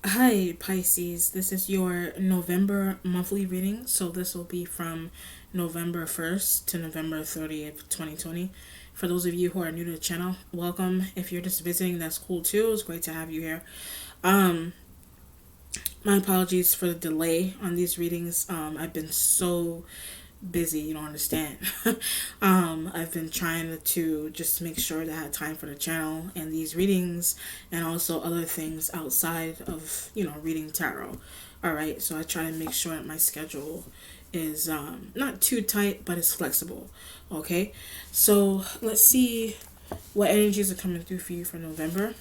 Hi, Pisces. This is your November monthly reading. So, this will be from November 1st to November 30th, 2020. For those of you who are new to the channel, welcome. If you're just visiting, that's cool too. It's great to have you here. Um, my apologies for the delay on these readings. I've been so busy, you don't understand. I've been trying to just make sure that I had time for the channel and these readings and also other things outside of, reading tarot. All right, so I try to make sure that my schedule is not too tight, but it's flexible. Okay, so let's see what energies are coming through for you for November.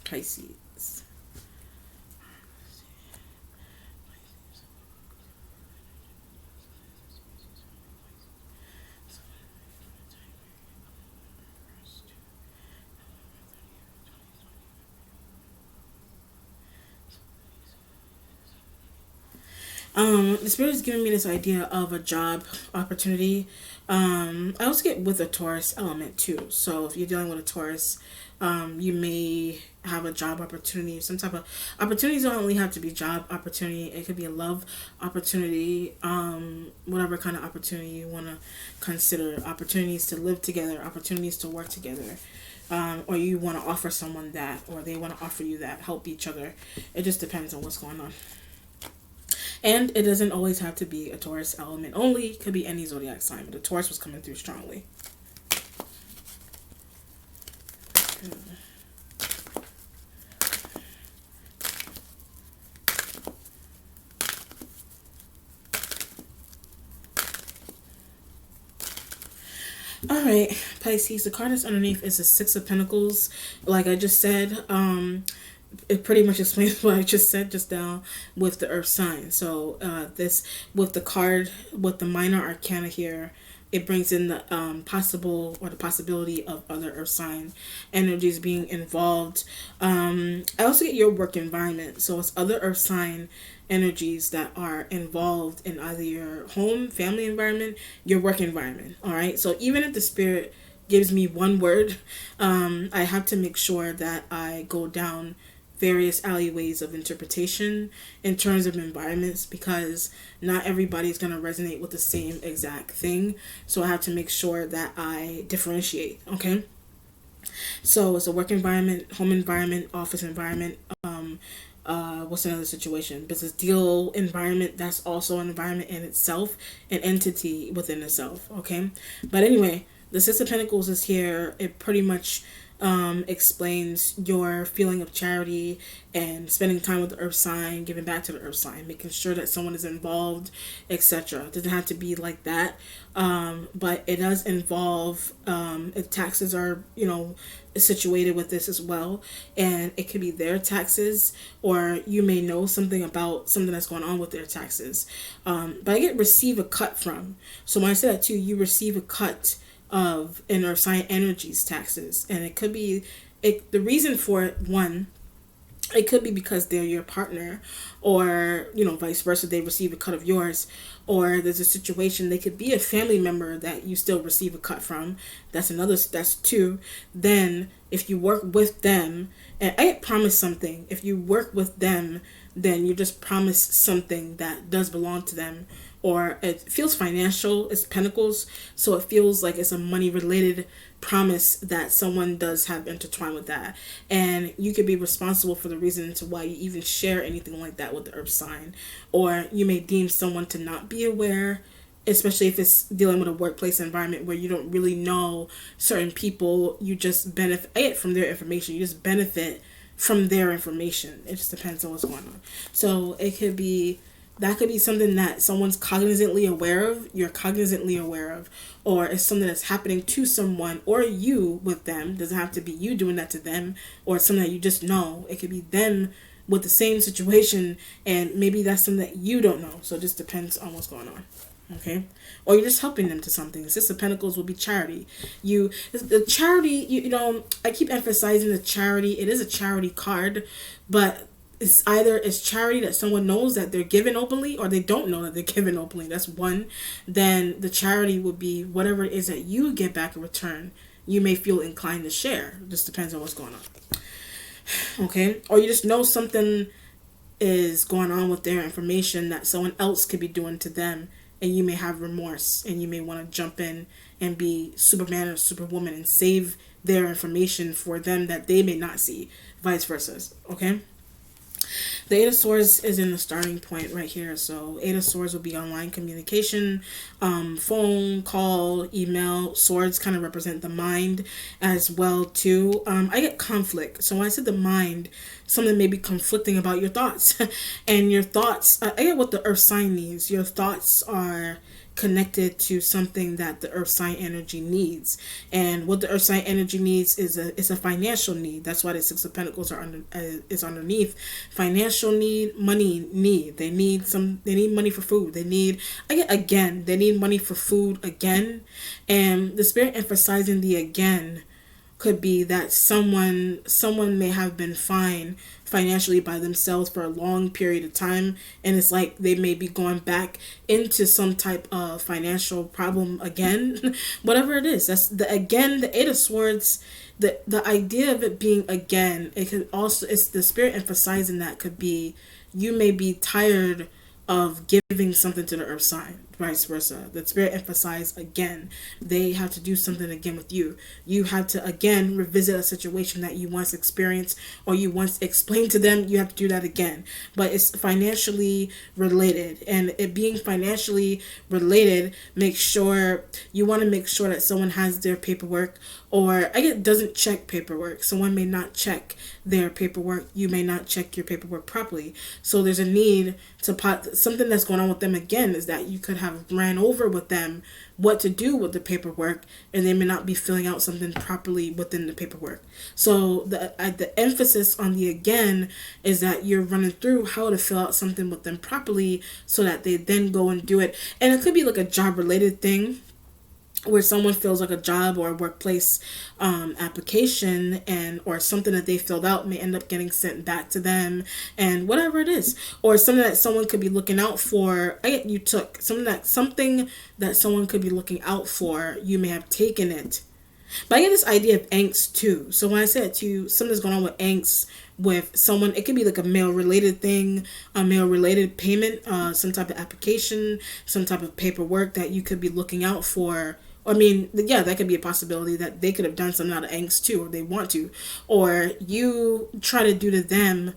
Pisces. The spirit is giving me this idea of a job opportunity. I also get with a Taurus element too. So if you're dealing with a Taurus, you may have a job opportunity, some type of opportunities. Don't only have to be job opportunity. It could be a love opportunity, whatever kind of opportunity you want to consider. Opportunities to live together, opportunities to work together. Or you want to offer someone that, or they want to offer you that, help each other. It just depends on what's going on. And it doesn't always have to be a Taurus element only. It could be any zodiac sign, but the Taurus was coming through strongly. All right, Pisces. The card that's underneath is the Six of Pentacles. Like I just said, it pretty much explains what I just said just now with the Earth sign. So this with the card with the minor arcana here, it brings in the possible or the possibility of other Earth sign energies being involved. I also get your work environment, so it's other Earth sign energies that are involved in either your home, family environment, your work environment. All right, so even if the spirit gives me one word, I have to make sure that I go down various alleyways of interpretation in terms of environments because not everybody's going to resonate with the same exact thing. So I have to make sure that I differentiate. Okay. So it's a work environment, home environment, office environment. What's another situation? Business deal environment. That's also an environment in itself, an entity within itself. Okay. But anyway, the Six of Pentacles is here. It pretty much explains your feeling of charity and spending time with the Earth sign, giving back to the Earth sign, making sure that someone is involved, etc. It doesn't have to be like that, but it does involve. If taxes are, situated with this as well, and it could be their taxes, or you may know something about something that's going on with their taxes. But I get receive a cut from. So when I say that too, you receive a cut of inner sign energies taxes, and it could be the reason for it. One, it could be because they're your partner, or vice versa, they receive a cut of yours, or there's a situation they could be a family member that you still receive a cut from. That's two. Then if you work with them, and I get promised something, if you work with them, then you just promise something that does belong to them, or it feels financial. It's pentacles, so it feels like it's a money related promise that someone does have intertwined with that, and you could be responsible for the reason to why you even share anything like that with the Earth sign, or you may deem someone to not be aware, especially if it's dealing with a workplace environment where you don't really know certain people. You just benefit from their information. You just benefit from their information. It just depends on what's going on. So it could be, that could be something that someone's cognizantly aware of, you're cognizantly aware of, or it's something that's happening to someone or you with them. It doesn't have to be you doing that to them, or it's something that you just know. It could be them with the same situation, and maybe that's something that you don't know. So it just depends on what's going on. Okay, or you're just helping them to something. Six of Pentacles will be charity. The charity, I keep emphasizing the charity. It is a charity card, but it's either it's charity that someone knows that they're giving openly, or they don't know that they're giving openly. That's one. Then the charity would be whatever it is that you get back in return. You may feel inclined to share. It just depends on what's going on. Okay, or you just know something is going on with their information that someone else could be doing to them, and you may have remorse and you may want to jump in and be Superman or Superwoman and save their information for them that they may not see, vice versa. Okay, the Eight of Swords is in the starting point right here. So Eight of Swords will be online communication, phone, call, email. Swords kind of represent the mind as well too. I get conflict. So when I said the mind, something may be conflicting about your thoughts. And your thoughts, I get what the earth sign needs. Your thoughts are connected to something that the earth sign energy needs, and what the earth sign energy needs is a financial need. That's why the Six of Pentacles is underneath. Financial need, money need. They need money for food. They need money for food again. And the spirit emphasizing the again could be that someone may have been fine financially by themselves for a long period of time, and it's like they may be going back into some type of financial problem again. Whatever it is, that's the Eight of Swords. The idea of it being again, it could also, it's the spirit emphasizing that could be you may be tired of giving something to the earth sign, vice versa. The spirit emphasized again, they have to do something again with you. You have to again revisit a situation that you once experienced or you once explained to them. You have to do that again, but it's financially related, and it being financially related, you want to make sure that someone has their paperwork, or doesn't check paperwork. Someone may not check their paperwork. You may not check your paperwork properly. So there's a need to something that's going on with them again is that you could have ran over with them what to do with the paperwork, and they may not be filling out something properly within the paperwork. So the emphasis on the again is that you're running through how to fill out something with them properly so that they then go and do it. And it could be like a job related thing, where someone feels like a job or a workplace application, and or something that they filled out may end up getting sent back to them, and whatever it is, or something that someone could be looking out for. Something that someone could be looking out for, you may have taken it. But I get this idea of angst too. So when I said to you, something's going on with angst with someone, it could be like a mail related thing, a mail related payment, some type of application, some type of paperwork that you could be looking out for. I mean, yeah, that could be a possibility that they could have done something out of angst too, or they want to, or you try to do to them,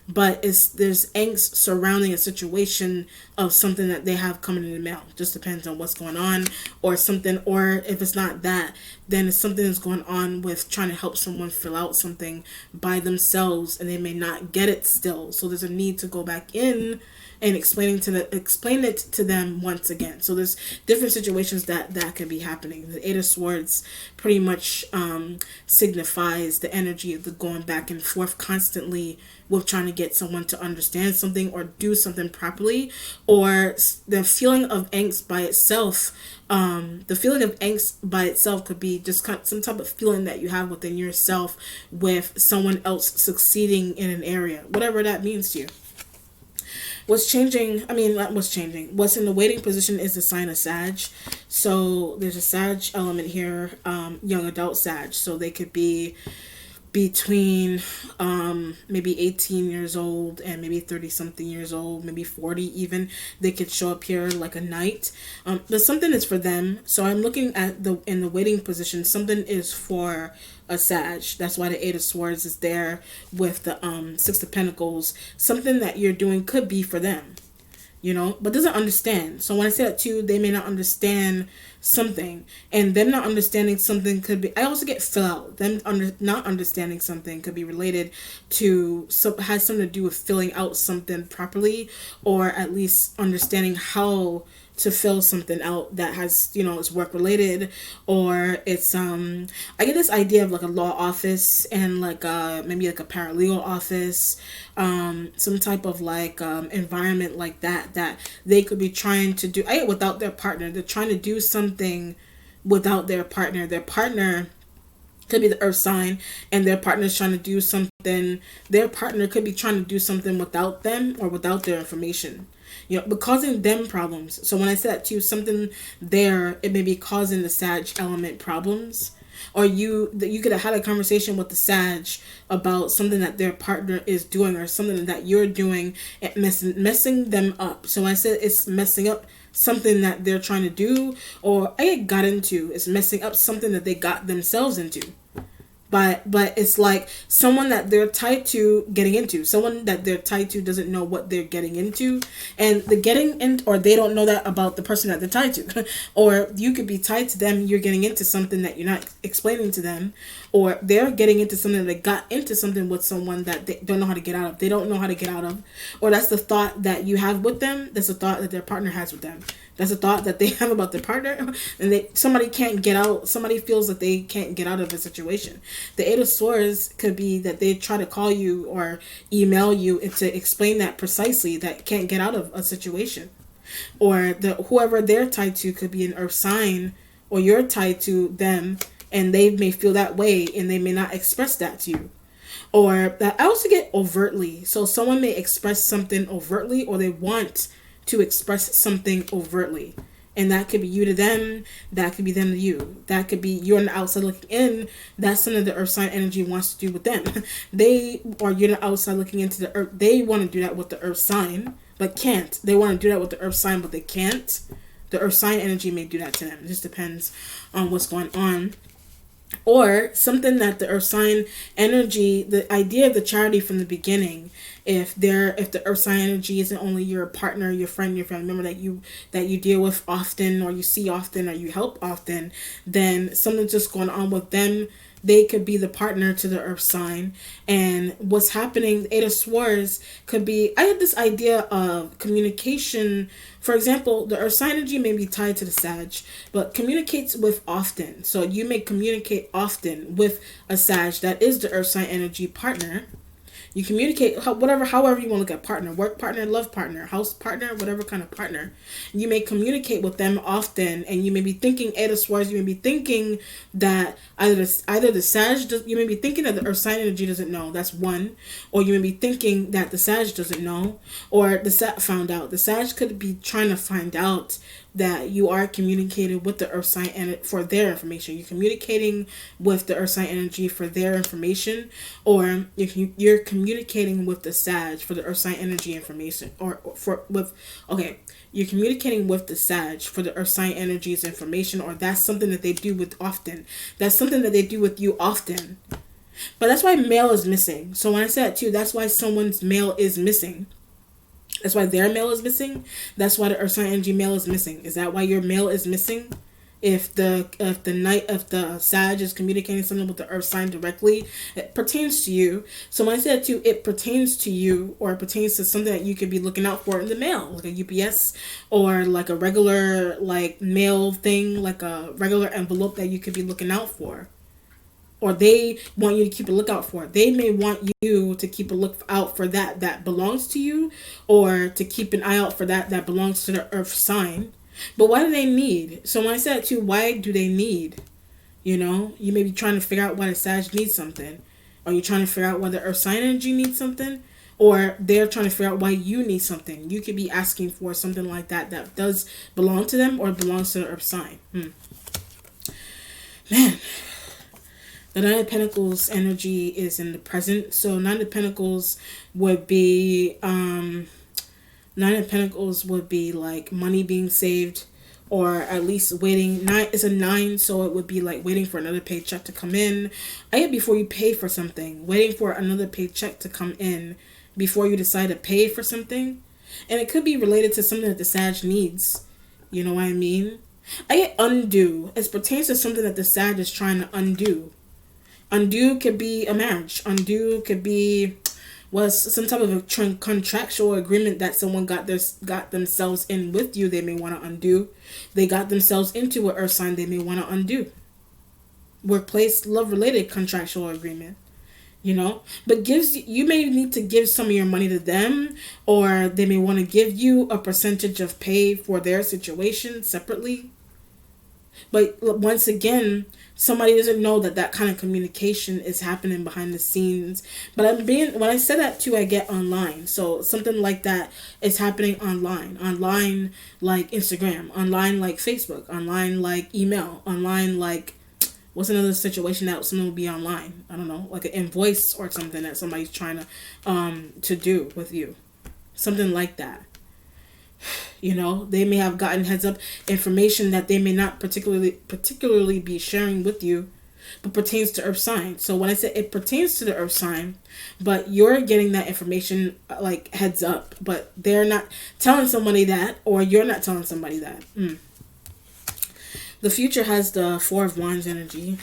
but there's angst surrounding a situation of something that they have coming in the mail. Just depends on what's going on, or something, or if it's not that, then it's something that's going on with trying to help someone fill out something by themselves, and they may not get it still. So there's a need to go back in and explain it to them once again. So there's different situations that could be happening. The Eight of Swords pretty much signifies the energy of the going back and forth constantly with trying to get someone to understand something or do something properly, or the feeling of angst by itself. The feeling of angst by itself could be just some type of feeling that you have within yourself with someone else succeeding in an area, whatever that means to you. What's in the waiting position is the sign of Sag. So there's a Sag element here, young adult Sag. So they could be between maybe 18 years old and maybe 30 something years old, maybe 40 even. They could show up here like a knight. But something is for them. So I'm looking at in the waiting position, something is for a Sag. That's why the Eight of Swords is there with the Six of Pentacles. Something that you're doing could be for them, but doesn't understand. So when I say that too, they may not understand something, and them not understanding something could be, I also get fill out. Them not understanding something could be related to, has something to do with filling out something properly, or at least understanding how to fill something out that has, it's work related, or it's I get this idea of like a law office, and like maybe like a paralegal office, some type of like environment like that they could be trying to do without their partner. They're trying to do something without their partner. Their partner could be the earth sign, and their partner is trying to do something. Their partner could be trying to do something without them or without their information, but causing them problems. So when I say that to you, something there, it may be causing the Sag element problems. or you could have had a conversation with the Sag about something that their partner is doing or something that you're doing and messing them up. So I said it's messing up something that they're trying to do, or I got into. It's messing up something that they got themselves into. But it's like someone that they're tied to getting into. Someone that they're tied to doesn't know what they're getting into. And the getting in, or they don't know that about the person that they're tied to. Or you could be tied to them, you're getting into something that you're not explaining to them. Or they're getting into something that they got into something with someone that they don't know how to get out of. They don't know how to get out of. Or that's the thought that you have with them. That's the thought that their partner has with them. That's a thought that they have about their partner, and somebody can't get out. Somebody feels that they can't get out of a situation. The Eight of Swords could be that they try to call you or email you to explain that precisely, that can't get out of a situation. Or whoever they're tied to could be an earth sign, or you're tied to them, and they may feel that way, and they may not express that to you. Or that I also get overtly. So someone may express something overtly, or they want to express something overtly, and that could be you to them, that could be them to you, that could be you're on the outside looking in. That's something the earth sign energy wants to do with them. You're on the outside looking into the earth. They want to do that with the earth sign but can't. They want to do that with the earth sign but they can't. The earth sign energy may do that to them. It just depends on what's going on. Or something that the earth sign energy, the idea of the charity from the beginning, if the earth sign energy isn't only your partner, your friend, your family member that you deal with often, or you see often, or you help often, then something's just going on with them. They could be the partner to the earth sign. And what's happening, the Eight of Swords could be, I had this idea of communication. For example, the earth sign energy may be tied to the Sag, but communicates with often. So you may communicate often with a Sag that is the earth sign energy partner. You communicate however you want to look at partner, work partner, love partner, house partner, whatever kind of partner. You may communicate with them often, and you may be thinking Eight of Swords. You may be thinking that either the Sag you may be thinking that the earth sign energy doesn't know. That's one. Or you may be thinking that the Sag doesn't know, or the Sag found out. The Sag could be trying to find out that you are communicating with the earth sign and for their information. You're communicating with the earth sign energy for their information, or if you're communicating with the Sag for the earth sign energy information, you're communicating with the Sag for the earth sign energy's information, or that's something that they do with often. That's something that they do with you often. But that's why male is missing. So when I say that too, that's why someone's male is missing. That's why their male is missing. That's why the earth sign energy male is missing. Is that why your male is missing? If the Sag is communicating something with the earth sign directly, it pertains to you. So when I say that too, it pertains to you, or it pertains to something that you could be looking out for in the mail, like a UPS, or like a regular mail thing, like a regular envelope that you could be looking out for. Or they want you to keep a lookout for. They may want you to keep a look out for that belongs to you, or to keep an eye out for that belongs to the earth sign. But why do they need? So when I said too, why do they need? You may be trying to figure out why the Sag needs something. Or you're trying to figure out why the earth sign energy needs something. Or they're trying to figure out why you need something. You could be asking for something like that does belong to them, or belongs to the earth sign. Man. The Nine of Pentacles energy is in the present. So Nine of Pentacles would be like money being saved, or at least waiting. Nine is a 9, so it would be like waiting for another paycheck to come in. Before you pay for something, waiting for another paycheck to come in before you decide to pay for something. And it could be related to something that the Sag needs. You know what I mean? I get undo. It pertains to something that the Sag is trying to undo. Undo could be a marriage. Undo could be some type of a contractual agreement that someone got themselves in with you. They may want to undo. They got themselves into an earth sign. They may want to undo. Workplace, love-related contractual agreement. But you may need to give some of your money to them, or they may want to give you a percentage of pay for their situation separately. But once again, somebody doesn't know that kind of communication is happening behind the scenes. But when I say that too, I get online. So something like that is happening online like Instagram, online like Facebook, online like email, online like What's another situation that someone would be online? I don't know, like an invoice or something that somebody's trying to do with you, something like that. You know, they may have gotten heads up information that they may not particularly be sharing with you, but pertains to earth sign. So when I say it pertains to the earth sign, but you're getting that information like heads up, but they're not telling somebody that, or you're not telling somebody that. The future has the Four of Wands energy,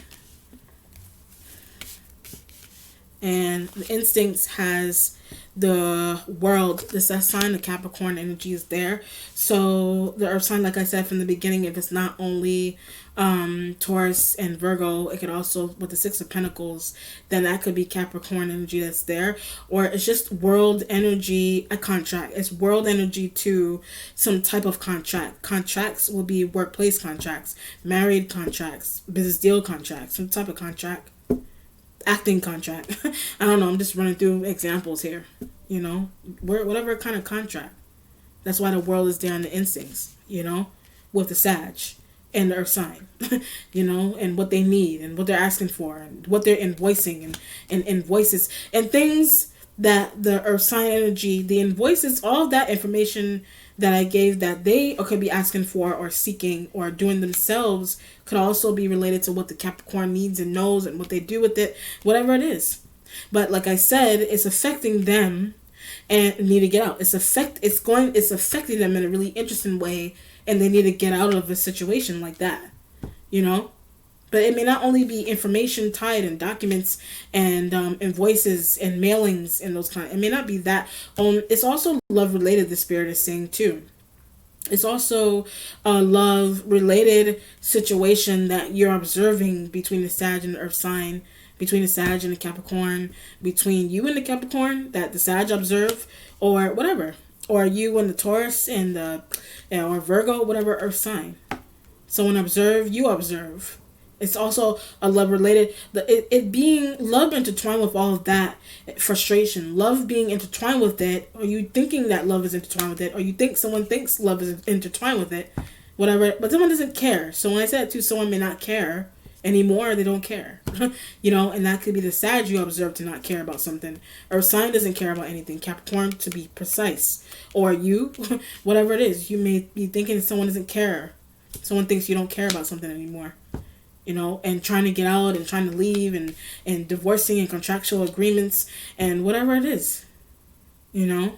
and the instincts has the world. This sign, the Capricorn energy is there. So the earth sign, like I said from the beginning, if it's not only Taurus and Virgo, it could also, with the Six of Pentacles, then that could be Capricorn energy that's there. Or it's just world energy, a contract. It's world energy to some type of contract. Contracts will be workplace contracts, married contracts, business deal contracts, some type of contract, acting contract. I don't know, I'm just running through examples here. You know, whatever kind of contract. That's why the world is there on the instincts, you know, with the Sag and the earth sign, you know, and what they need and what they're asking for and what they're invoicing and invoices and things that the earth sign energy, the invoices, all of that information that I gave that they could be asking for or seeking or doing themselves could also be related to what the Capricorn needs and knows and what they do with it, whatever it is. But like I said, it's affecting them and need to get out. It's affecting them in a really interesting way, and they need to get out of a situation like that, you know. But it may not only be information tied and documents and invoices and mailings and those kind. It may not be that. It's also love related. The spirit is saying too. It's also a love related situation that you're observing between the Sag and the Earth sign, between the Sag and the Capricorn, between you and the Capricorn that the Sag observe, or whatever, or you and the Taurus and the or Virgo, whatever Earth sign. Someone observe, you observe. It's also a love related, it being love intertwined with all of that frustration, love being intertwined with it, or you thinking that love is intertwined with it, or you think someone thinks love is intertwined with it, whatever, but someone doesn't care. So when I said to someone may not care anymore, they don't care, you know, and that could be the Sag you observe to not care about something, or sign doesn't care about anything, Capricorn to be precise, or you, whatever it is, you may be thinking someone doesn't care, someone thinks you don't care about something anymore. You know, and trying to get out and trying to leave and divorcing and contractual agreements and whatever it is, you know,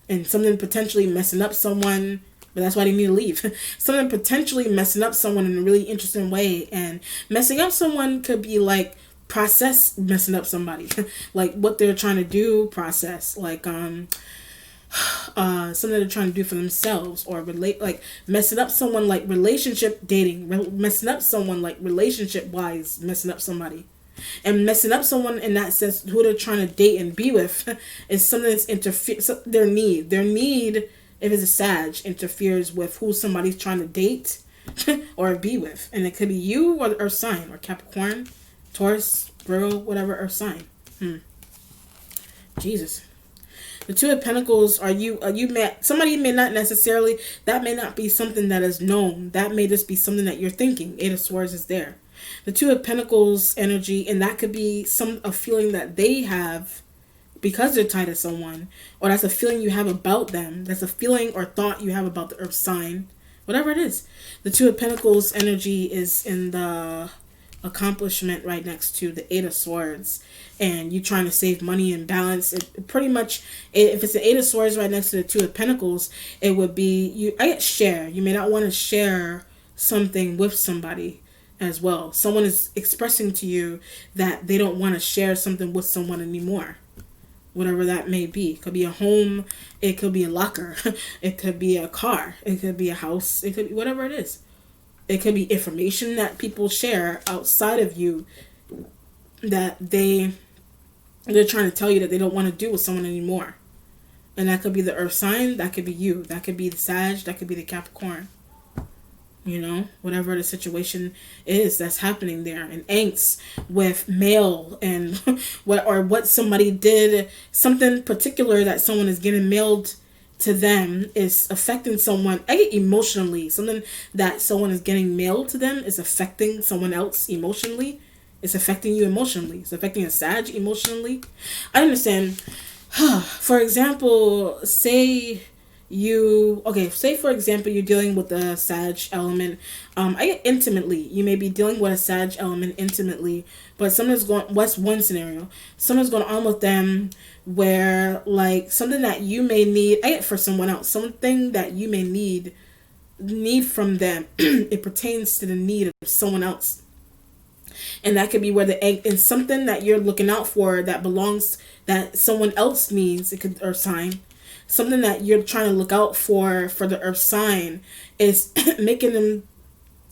and something potentially messing up someone, but that's why they need to leave. Something potentially messing up someone in a really interesting way, and messing up someone could be like process messing up somebody, like what they're trying to do, process, like something they're trying to do for themselves, or relate, like messing up someone, like relationship dating, messing up someone like relationship wise, messing up somebody, and messing up someone in that sense who they're trying to date and be with is something that's their need if it's a Sag interferes with who somebody's trying to date or be with, and it could be you or the Earth sign, or Capricorn, Taurus, Virgo, whatever Earth sign. Jesus. The Two of Pentacles are somebody may not necessarily, that may not be something that is known. That may just be something that you're thinking. Eight of Swords is there. The Two of Pentacles energy, and that could be a feeling that they have because they're tied to someone, or that's a feeling you have about them. That's a feeling or thought you have about the Earth sign. Whatever it is. The Two of Pentacles energy is in the accomplishment right next to the Eight of Swords, and you trying to save money and balance it. Pretty much, if it's the Eight of Swords right next to the Two of Pentacles, it would be share. You may not want to share something with somebody as well. Someone is expressing to you that they don't want to share something with someone anymore, whatever that may be. It could be a home, it could be a locker, it could be a car, it could be a house, it could be whatever it is. It could be information that people share outside of you that they're trying to tell you that they don't want to do with someone anymore. And that could be the Earth sign, that could be you, that could be the Sag, that could be the Capricorn. You know, whatever the situation is that's happening there, and angst with mail and what somebody did, something particular that someone is getting mailed to them is affecting someone, I get emotionally. Something that someone is getting mailed to them is affecting someone else emotionally. It's affecting you emotionally. It's affecting a Sag emotionally. I understand. For example, say for example you're dealing with a Sag element. I get intimately. You may be dealing with a Sag element intimately, but something's going. What's one scenario? Something's going on with them where like something that you may need. I get for someone else. Something that you may need from them. It pertains to the need of someone else, and that could be where the egg and something that you're looking out for that belongs that someone else needs. It could Earth sign. Something that you're trying to look out for the Earth sign is making them,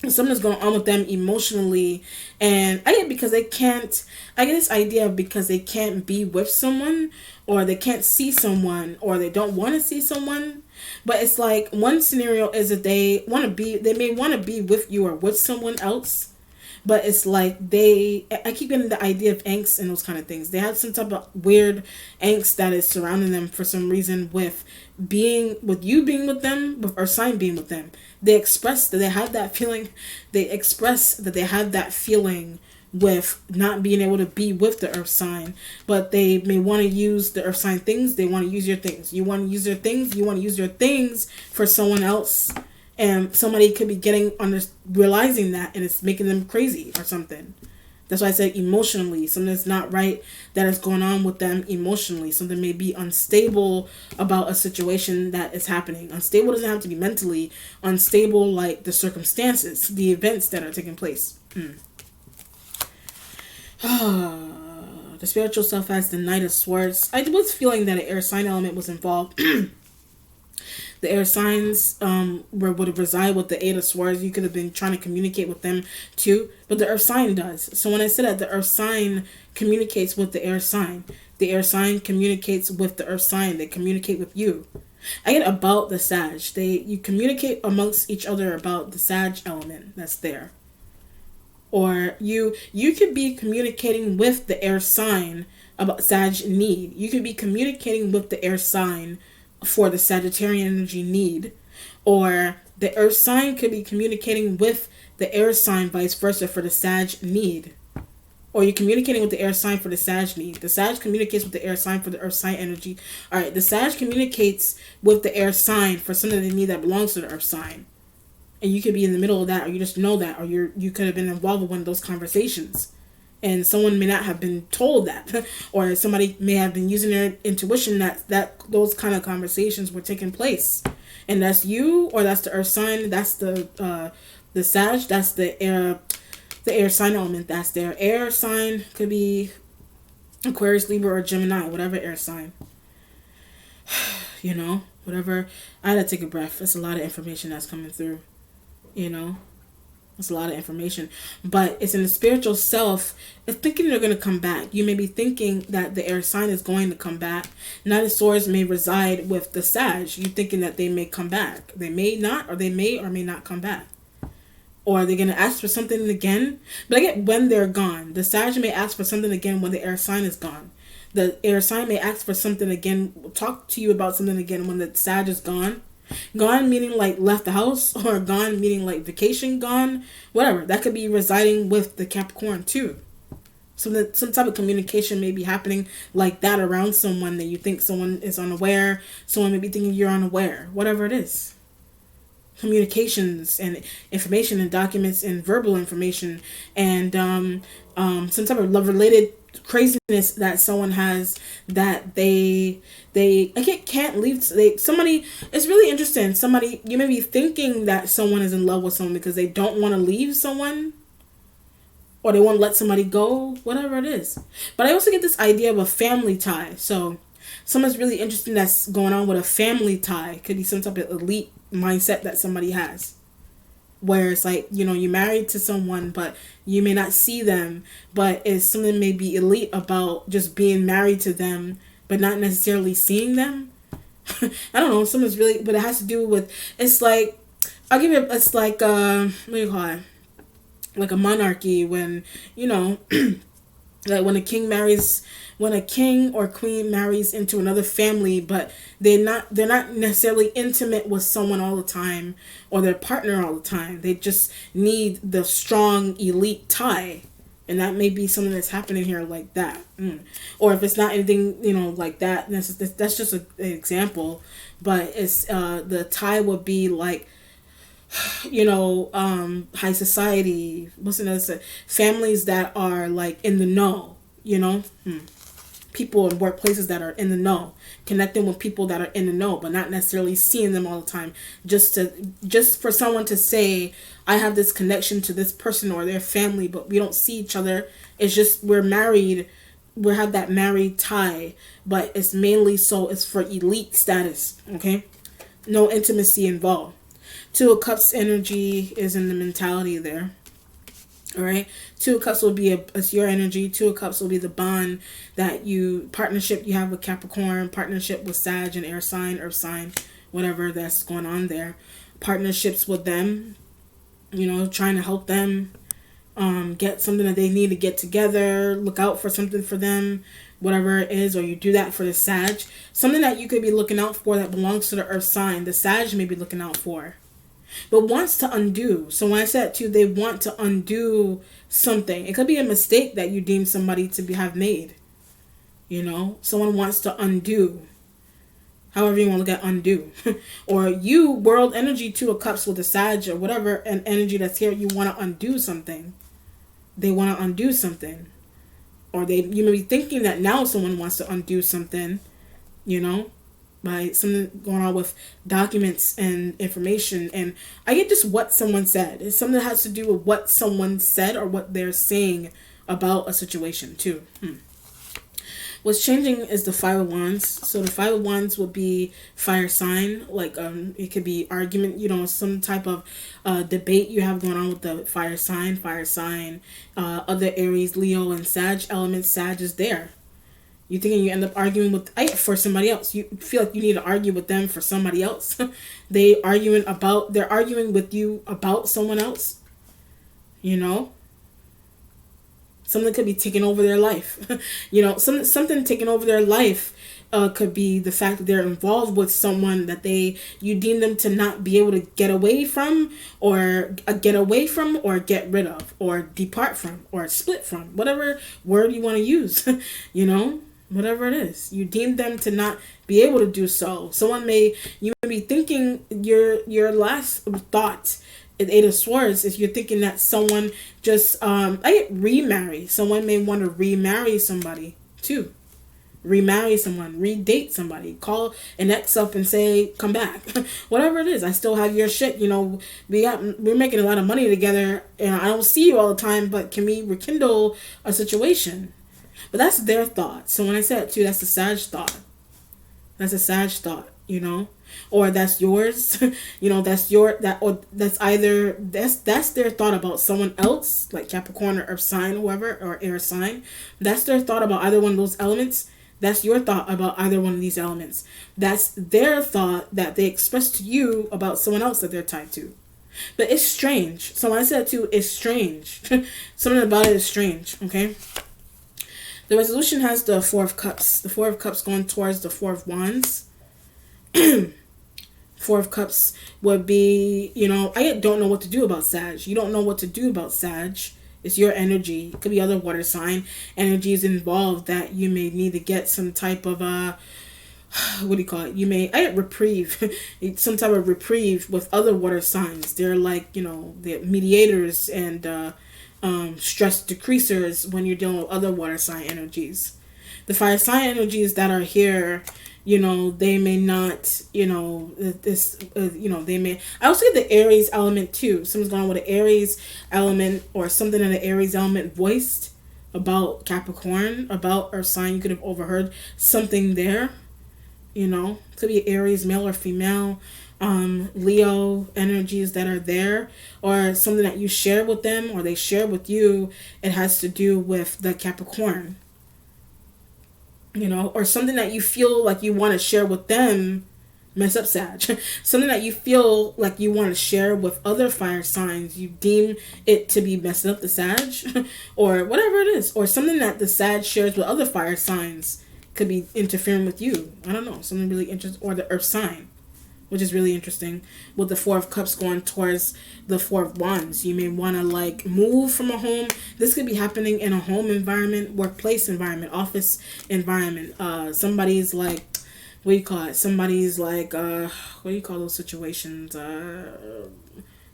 something's going on with them emotionally. And I get because they can't, I get this idea of because they can't be with someone, or they can't see someone, or they don't want to see someone. But it's like one scenario is that they may want to be with you or with someone else, but it's like I keep getting the idea of angst and those kind of things. They have some type of weird angst that is surrounding them for some reason with you being with them, or sign being with them. They express that they have that feeling. They express that they have that feeling with not being able to be with the Earth sign, but they may want to use the Earth sign things. They want to use your things. You want to use their things. You want to use your things for someone else. And somebody could be realizing that, and it's making them crazy or something. That's why I said emotionally. Something's not right that is going on with them emotionally. Something may be unstable about a situation that is happening. Unstable doesn't have to be mentally. Unstable like the circumstances, the events that are taking place. The spiritual self has the Knight of Swords. I was feeling that an air sign element was involved. The air signs would reside with the Eight of Swords. You could have been trying to communicate with them too, but the Earth sign does. So when I said that the Earth sign communicates with the air sign, the air sign communicates with the Earth sign. They communicate with you. I get about the Sag. You communicate amongst each other about the Sag element that's there. Or you could be communicating with the air sign about Sag need. You could be communicating with the air sign for the Sagittarian energy need, or the Earth sign could be communicating with the air sign vice versa for the Sag need, or you're communicating with the air sign for the Sag need. The Sag communicates with the air sign for the Earth sign energy. All right, the Sag communicates with the air sign for something they need that belongs to the Earth sign, and you could be in the middle of that, or you just know that, or you could have been involved with one of those conversations. And someone may not have been told that, or somebody may have been using their intuition that those kind of conversations were taking place, and that's you, or that's the Earth sign, that's the Sag, that's the air sign element, that's their air sign. Could be Aquarius, Libra, or Gemini, whatever air sign. Whatever. I had to take a breath. It's a lot of information that's coming through. It's a lot of information, but it's in the spiritual self. It's thinking they're going to come back. You may be thinking that the air sign is going to come back. Knight of Swords may reside with the Sag. You're thinking that they may come back. They may not, or they may or may not come back. Or they're going to ask for something again. But I get when they're gone. The Sag may ask for something again when the air sign is gone. The air sign may ask for something again, talk to you about something again when the Sag is gone. Gone meaning like left the house, or gone meaning like vacation gone, whatever. That could be residing with the Capricorn too. Some type of communication may be happening like that around someone that you think someone is unaware. Someone may be thinking you're unaware. Whatever it is. Communications and information and documents and verbal information and some type of love related craziness that someone has that they can't leave. Somebody, it's really interesting. Somebody, you may be thinking that someone is in love with someone because they don't want to leave someone, or they won't let somebody go, whatever it is. But I also get this idea of a family tie. So someone's really interesting that's going on with a family tie. Could be some type of elite mindset that somebody has, where it's like, you're married to someone, but you may not see them, but it's something may be elite about just being married to them, but not necessarily seeing them. I don't know, something's really, but it has to do with, it's like, I'll give you, it's like, what do you call it? Like a monarchy when, like when a king marries when a king or queen marries into another family, but they're not necessarily intimate with someone all the time or their partner all the time. They just need the strong elite tie. And that may be something that's happening here like that. Or if it's not anything, like that, that's just an example. But it's the tie would be like, high society, what's another, families that are like in the know, people in workplaces that are in the know, connecting with people that are in the know, but not necessarily seeing them all the time. Just for someone to say, I have this connection to this person or their family, but we don't see each other. It's just we're married. We have that married tie, but it's mainly so it's for elite status. Okay, no intimacy involved. Two of Cups energy is in the mentality there. All right. Two of Cups will be it's your energy. Two of Cups will be the bond that partnership you have with Capricorn, partnership with Sag and air sign, earth sign, whatever that's going on there. Partnerships with them, trying to help them get something that they need to get together, look out for something for them, whatever it is, or you do that for the Sag. Something that you could be looking out for that belongs to the earth sign, the Sag may be looking out for. But wants to undo. So when I said too, they want to undo something. It could be a mistake that you deem somebody to have made. Someone wants to undo. However you want to look at undo. Or you, world energy, Two of Cups with a Sag or whatever, an energy that's here, you want to undo something. They want to undo something. Or you may be thinking that now someone wants to undo something, by something going on with documents and information. And I get just what someone said. It's something that has to do with what someone said or what they're saying about a situation too. What's changing is the Five of Wands. So the Five of Wands will be fire sign. Like it could be argument, some type of debate you have going on with the fire sign. Other Aries, Leo, and Sag elements. Sag is there. You thinking you end up arguing for somebody else. You feel like you need to argue with them for somebody else. They're arguing with you about someone else. Something could be taking over their life. Something taking over their life could be the fact that they're involved with someone that you deem them to not be able to get away from, or get rid of, or depart from, or split from, whatever word you want to use. Whatever it is, you deem them to not be able to do so. You may be thinking your last thought, Eight of Swords, if you're thinking that someone just remarry. Someone may want to remarry somebody too. Remarry someone, redate somebody, call an ex up and say, come back. Whatever it is, I still have your shit. We're making a lot of money together, and I don't see you all the time, but can we rekindle a situation? But that's their thought. So when I said too, that's a Sag thought. That's a Sag thought, or that's yours. That's their thought about someone else, like Capricorn or Earth sign, whoever, or air sign. That's their thought about either one of those elements. That's your thought about either one of these elements. That's their thought that they express to you about someone else that they're tied to. But it's strange. So when I said too, it's strange. Something about it is strange. Okay. The resolution has the Four of Cups. The Four of Cups going towards the Four of Wands. Four of Cups would be, I don't know what to do about Sag. You don't know what to do about Sag. It's your energy. It could be other water sign energies involved that you may need to get some type of what do you call it? Reprieve. Some type of reprieve with other water signs. They're like, the mediators and stress decreasers when you're dealing with other water sign energies. The fire sign energies that are here, they may not, they may, I also get the Aries element too. Something's going on with the Aries element, or something in the Aries element voiced about Capricorn, about Earth sign. You could have overheard something there, could be Aries, male or female. Leo energies that are there, or something that you share with them or they share with you. It has to do with the Capricorn, or something that you feel like you want to share with them mess up Sag. Something that you feel like you want to share with other fire signs, you deem it to be messing up the Sag, or whatever it is. Or something that the Sag shares with other fire signs could be interfering with you. I don't know, something really interesting. Or the earth sign, which is really interesting, with the Four of Cups going towards the Four of Wands. You may want to like move from a home. This could be happening in a home environment, workplace environment, office environment. Somebody's like, what do you call it? Somebody's like, what do you call those situations?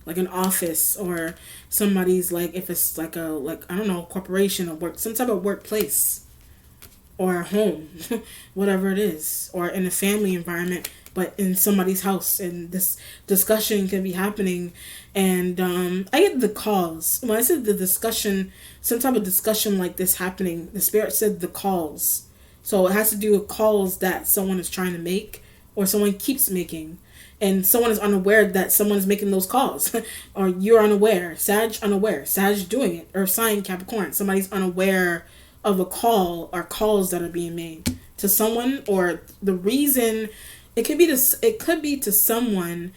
Like an office, or somebody's like, if it's like I don't know, corporation or work, some type of workplace or a home, whatever it is, or in a family environment, but in somebody's house, and this discussion can be happening. And I get the calls. When I said the discussion, some type of discussion like this happening, the spirit said the calls. So it has to do with calls that someone is trying to make, or someone keeps making, and someone is unaware that someone is making those calls. Or you're unaware. Sag unaware. Sag doing it. Earth sign Capricorn. Somebody's unaware of a call or calls that are being made to someone, or the reason. It could be to someone.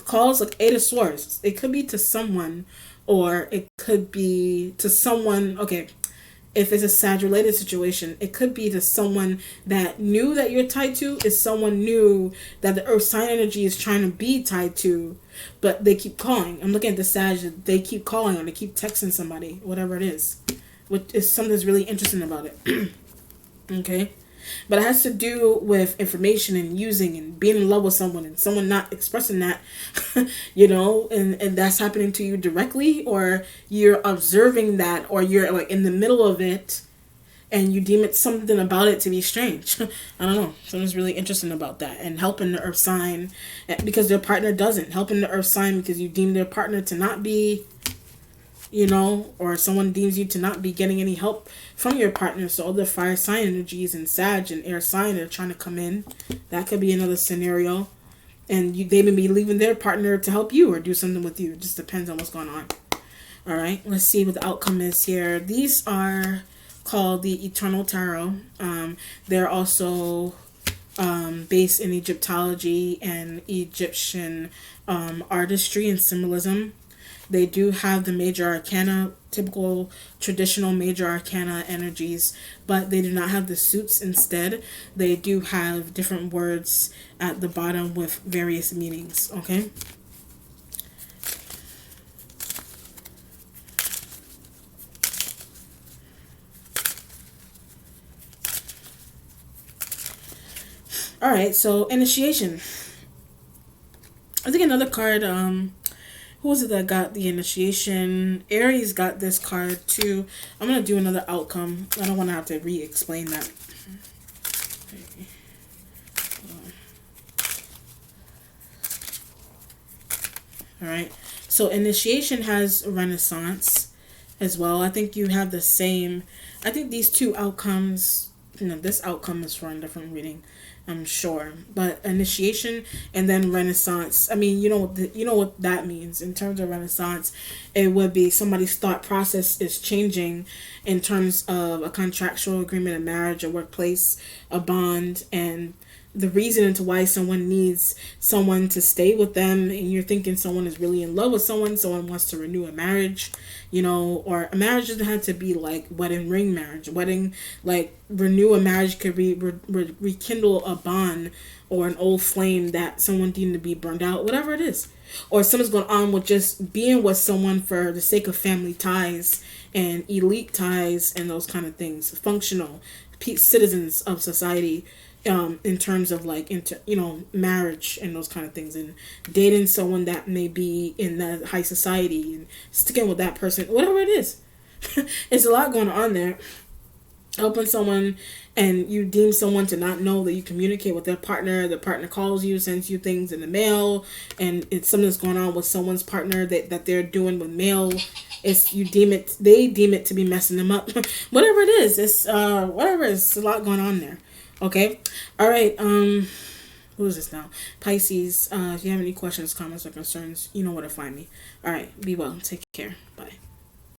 Calls like Eight of Swords. It could be to someone, or it could be to someone. Okay, if it's a Sag related situation, it could be to someone that knew that you're tied to. Is someone new that the earth sign energy is trying to be tied to, but they keep calling. I'm looking at the Sag. They keep calling, or they keep texting somebody, whatever it is, which is something that's really interesting about it. Okay. But it has to do with information and using and being in love with someone, and someone not expressing that, and that's happening to you directly, or you're observing that, or you're like in the middle of it and you deem it something about it to be strange. I don't know. Something's really interesting about that. And helping the earth sign because their partner doesn't. Helping the earth sign because you deem their partner to not be, or someone deems you to not be getting any help from your partner. So other fire sign energies and Sag and air sign are trying to come in. That could be another scenario. And they may be leaving their partner to help you or do something with you. It just depends on what's going on. All right, let's see what the outcome is here. These are called the Eternal Tarot. They're also based in Egyptology and Egyptian artistry and symbolism. They do have the major arcana, typical traditional major arcana energies, but they do not have the suits instead. They do have different words at the bottom with various meanings, okay? All right, so initiation. I think another card, who was it that got the initiation? Aries got this card too. I'm going to do another outcome. I don't want to have to re-explain that. All right. So initiation has Renaissance as well. I think you have the same. I think these two outcomes, this outcome is for a different reading, I'm sure, but initiation and then Renaissance. I mean, you know what that means in terms of Renaissance. It would be somebody's thought process is changing in terms of a contractual agreement, a marriage, a workplace, a bond, and the reason into why someone needs someone to stay with them, and you're thinking someone is really in love with someone wants to renew a marriage, or a marriage doesn't have to be like wedding ring marriage. Renew a marriage could be rekindle a bond or an old flame that someone deemed to be burned out, whatever it is. Or someone's going on with just being with someone for the sake of family ties and elite ties and those kind of things, functional citizens of society. In terms of marriage and those kind of things, and dating someone that may be in the high society and sticking with that person, whatever it is. It's a lot going on there. Helping someone, and you deem someone to not know that you communicate with their partner. The partner calls you, sends you things in the mail, and it's something that's going on with someone's partner that they're doing with mail. They deem it to be messing them up. Whatever it is, it's whatever. It's a lot going on there. Okay. All right. Who is this now? Pisces. If you have any questions, comments, or concerns, you know where to find me. All right. Be well. Take care. Bye.